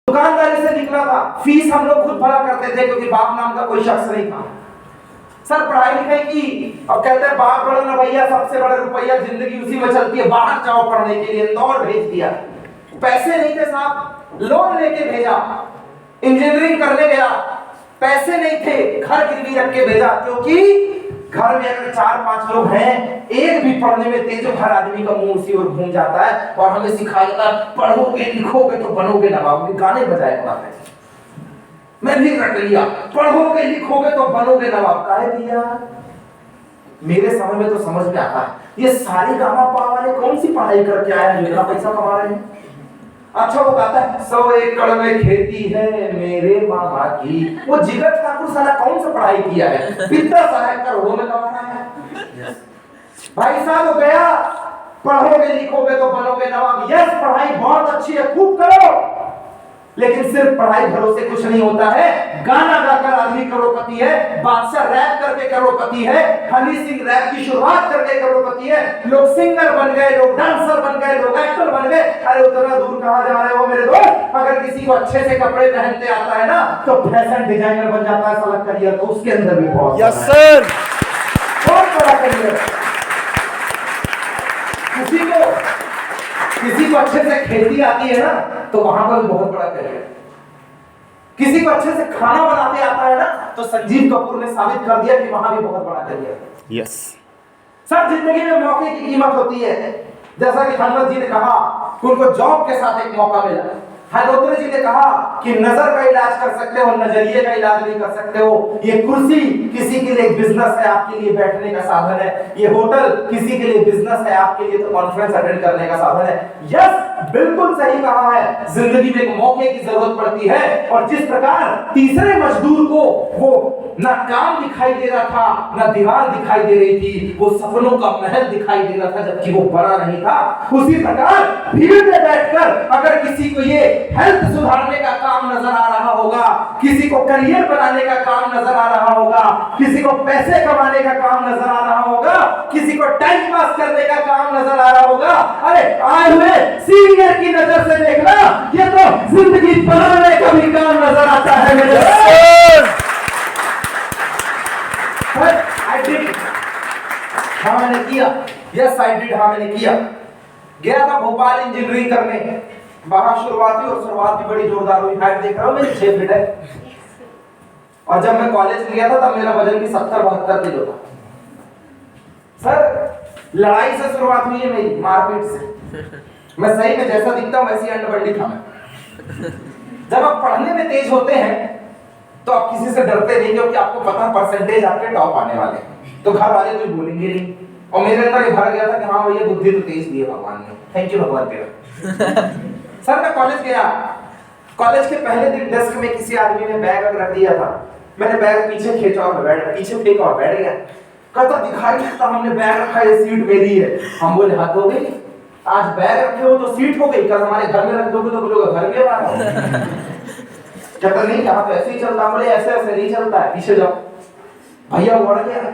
दुकानदारी से निकला था, फीस हम लोग खुद भरा करते थे क्योंकि बाप नाम का कोई शख्स नहीं था। सर पढ़ाई लिखाई की, अब कहते हैं बाप बड़ा ना भैया, सबसे बड़ा रुपया जिंदगी उसी में चलती है, बाहर जाओ पढ़ने के लिए, इंदौर भेज दिया। पैसे नहीं थे साहब, लोन लेके भेजा, इंजीनियरिंग करने गया, पैसे नहीं थे, घर गिरवी रख के भेजा, क्योंकि घर में अगर 4-5 लोग हैं, एक भी पढ़ने में तेज हो, हर आदमी का मुंह उसी ओर घूम जाता है और हमें सिखाया जाता है पढ़ोगे लिखोगे तो बनोगे नवाब। गाने बजाए पढ़ाते, मैं भी रट लिया, पढ़ोगे लिखोगे तो बनोगे नवाब। काहे दिया? मेरे समय में तो समझ में आता है, ये सारे गामा पा वाले कौन सी पढ़ाई करके आए हैं जो इतना पैसा कमा रहे हैं। अच्छा वो कहता है 100 एकड़ में खेती है मेरे मामा की, वो जिगर ठाकुर साला कौन सा पढ़ाई किया है, कितना सारा करोड़ों में कमा रहा है। भाई साहब वो गया, पढ़ोगे लिखोगे तो बनोगे नवाब। यस, पढ़ाई बहुत अच्छी है, खूब करो, लेकिन सिर्फ पढ़ाई भरोसे कुछ नहीं होता है। गाना गाकर आदमी करोड़पति है, बादशाह रैप करके करोड़पति है, हनी सिंह रैप की शुरुआत करके करोड़पति है, लोग सिंगर बन गए, लोग डांसर बन गए, लोग एक्टर बन गए। अरे उतना दूर कहां जा रहे हो मेरे दोस्त? अगर किसी को अच्छे से कपड़े पहनते आता है ना तो फैशन डिजाइनर बन जाता है साला करियर, तो उसके अंदर भी बहुत यस सर, बहुत बड़ा करियर। किसी को अच्छे से खेती आती है ना तो वहां पर भी बहुत बड़ा करियर। किसी को अच्छे से खाना बनाते आता है ना तो संजीव कपूर ने साबित कर दिया कि वहां भी बहुत बड़ा करियर है। यस सर जिंदगी में मौके की कीमत होती है, जैसा कि हनुमत जी ने कहा कि उनको जॉब के साथ एक मौका मिला। हरदोतरे जी ने कहा कि नजर का इलाज कर सकते हो, नजरिए का इलाज नहीं कर सकते हो। ये कुर्सी किसी के लिए बिजनेस है, आपके लिए बैठने का साधन है। ये होटल किसी के लिए बिजनेस है, आपके लिए तो कॉन्फ्रेंस अटेंड करने का साधन है। यस, बिल्कुल सही कहा है, जिंदगी में एक मौके की जरूरत पड़ती है। और जिस प्रकार तीसरे मजदूर को वो ना काम दिखाई दे रहा था, ना दीवार दिखाई दे रही थी, वो सपनों का महल दिखाई दे रहा था जबकि वो बड़ा नहीं था, उसी प्रकार भीड़ में बैठकर अगर किसी को ये हेल्थ सुधारने का काम नजर आ रहा होगा, किसी को करियर बनाने का काम नजर आ रहा होगा, किसी को पैसे कमाने का काम नजर आ रहा होगा, किसी को टाइम पास करने का काम नजर आ रहा होगा, अरे आए हुए सीनियर की नजर से देखना, ये तो जिंदगी बनाने का भी काम नजर आता है मेरे। हाँ मैंने किया, यस आई डिड, हाँ मैंने किया। गया था भोपाल इंजीनियरिंग करने, वहां शुरुआती और शुरुआत भी बड़ी जोरदार हुई। हाइट देख रहा हूँ मेरी 6 फीट है, और जब मैं कॉलेज में गया था तब मेरा वजन भी 70-72 किलो था। सर लड़ाई से शुरुआत हुई है मेरी, मारपीट से। मैं सही में जैसा दिखता हूँ वैसी अंडरबंडी था मैं। जब आप पढ़ने में तेज होते हैं तो आप किसी से डरते नहीं, क्योंकि आपको पता परसेंटेज आपके टॉप आने वाले हैं, तो घर वाले कोई बोलेंगे नहीं। और मेरे अंदर ये भर गया था कि हाँ भैया बुद्धि तो तेज दी है भगवान ने, थैंक यू भगवान तेरा। सर मैं कॉलेज गया, कॉलेज के पहले दिन डेस्क में किसी आदमी ने बैग रख दिया था, मैंने बैग पीछे खींचा और पीछे फेंका और बैठ गया। कहता दिखाई देता हमने बैग रखा है, सीट मेरी है। हम बोले हाथ हो गई, आज बैग रखे हो तो सीट हो गई, कल हमारे घर में रख दोगे तो बोलोगे घर में आ रहा। कहता नहीं यहाँ तो ऐसे ही चलता। बोले ऐसे ऐसे नहीं चलता है, पीछे जाओ। भैया बढ़ गया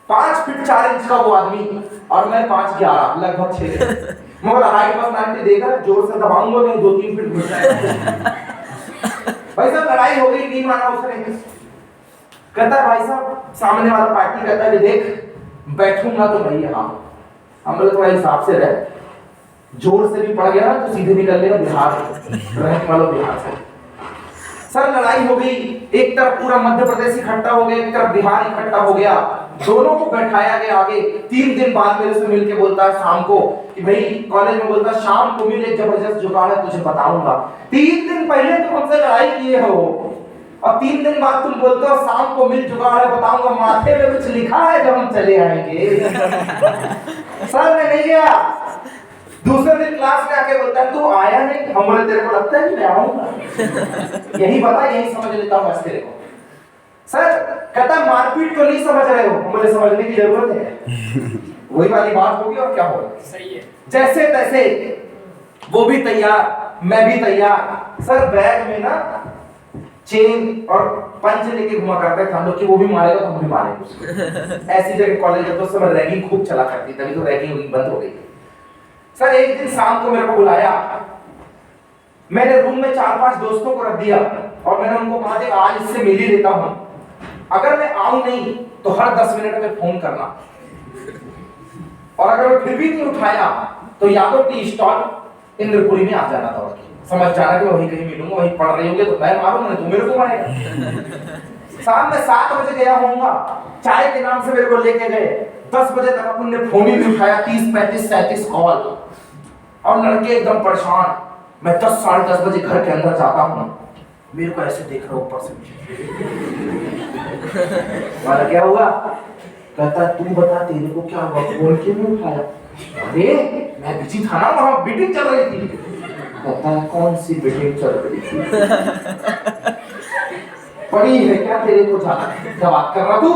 5 फीट 4 इंच का वो आदमी और मैं 5'11", लगभग 6। मगर हाइट पर्सनालिटी देखा, जोर से दबाऊंगा नहीं 2-3 फीट घुस जाएगा। भाई साहब लड़ाई हो गई, नहीं माना उसने। कहता है भाई साहब, सामने वाला पार्टी कहता है देख बैठूंगा तो भैया हाँ, हम लोग थोड़ा हिसाब से रहे, जोर से भी पड़ गया ना तो सीधे निकल लेगा बिहार, रहने वालों बिहार से। सर लड़ाई हो गई, एक तरफ पूरा मध्य प्रदेश इकट्ठा हो गया, एक तरफ बिहार इकट्ठा हो गया, दोनों को बैठाया गया आगे। 3 दिन बाद मेरे से मिलके बोलता है शाम को कि भाई कॉलेज में बोलता है शाम को मिल, एक जबरदस्त जुगाड़ है तुझे बताऊंगा। 3 दिन पहले तुम हमसे लड़ाई किए हो और 3 दिन बाद तुम बोलते हो शाम को मिल, जुगाड़ है बताऊंगा। माथे में कुछ लिखा है जब हम चले आएंगे। सर मैं नहीं गया। दूसरे दिन क्लास में आके बोलता है तू आया नहीं। हम बोले तेरे को लगता है कि मैं आऊंगा? यही बता, यही समझ लेता हूँ बस तेरे को। सर कहता मारपीट तो नहीं समझ रहे हो। हम बोले समझने की जरूरत है, वही वाली बात होगी और क्या होगा। सही है। जैसे तैसे वो भी तैयार, मैं भी तैयार। सर बैग में ना चेन और पंच लेके घुमा करते थे हम लोग कि वो भी मारेगा तो हम भी मारेंगे। ऐसी जगह कॉलेज में तो उस समय रैगिंग खूब चला करती, तभी तो रैगिंग बंद हो गई। सर एक दिन शाम को मेरे को बुलाया, मैंने रूम में 4-5 दोस्तों को रख दिया और मैंने उनको कहा था आज इससे मिल ही लेता हूं, अगर मैं आऊं नहीं तो हर 10 मिनट में फोन करना, और अगर मैं फिर भी नहीं उठाया तो यादव टी स्टॉल इंद्रपुरी में आ जाना दौड़ के, समझ जाना कि वहीं कहीं मिलूंगा, वहीं पढ़ रही होंगे तो मैं मारूंगा नहीं तो मेरे को मारेगा। शाम में 7 बजे गया होऊंगा, चाय के नाम से मेरे को लेके गए, 10 बजे तक अपन ने फोन ही नहीं उठाया, 30 35 37 कॉल, और लड़के एकदम परेशान। मैं 10 साढ़े 10 बजे घर के अंदर जाता हूँ, मेरे को ऐसे देख रहा ऊपर से, मारा क्या हुआ? कहता तू बता तेरे को क्या हुआ, फोन क्यों नहीं उठाया? अरे मैं बिजी था ना, वहां मीटिंग चल रही थी। कहता कौन सी मीटिंग चल रही थी? पड़ी है क्या तेरे को जाना? क्या बात कर रहा तू?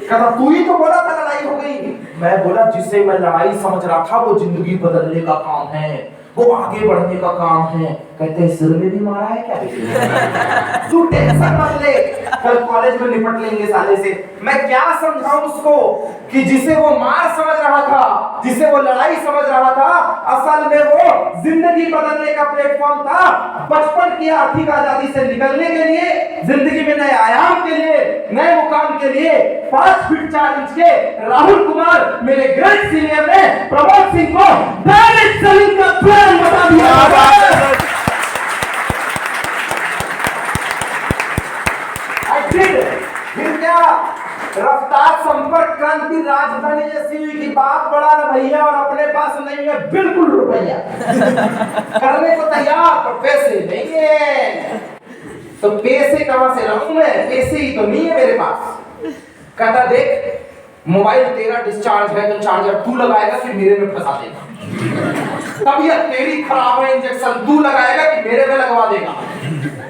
कहता तू ही तो बोला था लड़ाई हो गई। मैं बोला जिसे मैं लड़ाई समझ रहा था वो जिंदगी बदलने का काम है, वो आगे बढ़ने का काम है। कहते सिर में भी मारा है क्या? तू टेंशन मत ले, कल कॉलेज में निपट लेंगे साले से। मैं क्या समझाऊं उसको कि जिसे वो मार समझ रहा था, जिसे वो लड़ाई समझ रहा था, असल में वो जिंदगी बदलने का प्लेटफॉर्म था। बचपन की आर्थिक आजादी से निकलने के लिए, जिंदगी में नए आयाम के लिए, नए मुकाम के लिए 5 फीट 4 इंच के राहुल कुमार मेरे ग्रेट सीनियर ने प्रमोद सिंह को डायरेक्ट सेलिंग का प्लान बता दिया। फिर क्या रफ्तार संपर्क क्रांति राजधानी जैसी हुई कि बाप बड़ा न भैया और अपने पास नहीं है बिल्कुल रुपया, करने को तैयार पर पैसे नहीं है। तो पैसे कहां से लाऊं मैं? पैसे ही तो नहीं है मेरे पास। कहता देख मोबाइल तेरा डिस्चार्ज है तो चार्जर तू लगाएगा कि मेरे में फंसा देगा, तबीयत तेरी खराब है इंजेक्शन तू लगाएगा कि मेरे में लगवा देगा,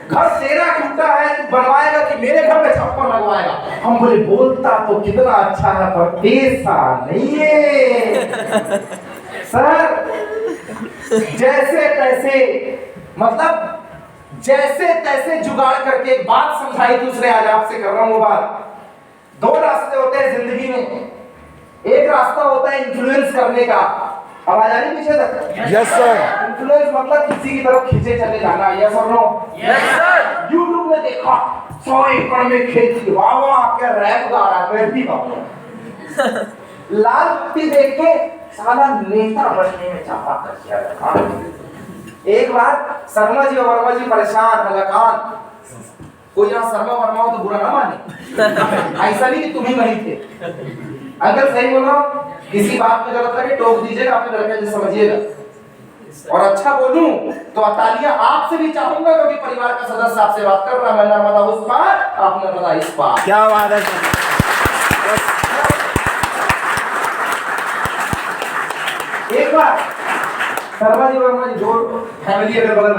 घर तेरा टूटा है तू बनवाएगा कि मेरे घर में छप्पर लगवाएगा। हम बोले बोलता तो कितना अच्छा है पर पैसा नहीं है। सर जैसे तैसे, मतलब जैसे तैसे जुगाड़ करके एक बात समझाई दूसरे, आज आपसे कर रहा हूं वो बात। 2 रास्ते होते हैं जिंदगी में, एक रास्ता होता है इन्फ्लुएंस करने का। आवाज आ रही पीछे तक? Yes sir. इन्फ्लुएंस मतलब किसी की तरफ खींचे चले जाना, यस और नो? Yes sir. यूट्यूब में देखा 100 एकड़ में खेती, वाह वाह क्या रैप गा रहा है, मैं भी गाऊंगा। लाल पट्टी देख के साला नेता बनने में चाहता कर। एक बार शर्मा जी और वर्मा जी परेशान, हलकान, कोई यहाँ शर्मा वर्मा हो तो बुरा ना माने, ऐसा नहीं कि तुम ही वही थे। अगर सही बोल रहा हूं, किसी बात में गलत लगे टोक दीजिएगा, अपने लड़के से समझिएगा। और अच्छा बोलूं तो तालियां आपसे भी चाहूंगा क्योंकि परिवार का सदस्य आपसे बात कर रहा है। मैं नर्मदा उस पार, आप नर्मदा इस पार। क्या बात है। एक बार शर्मा जी वर्मा जी जो फैमिली अगर बगल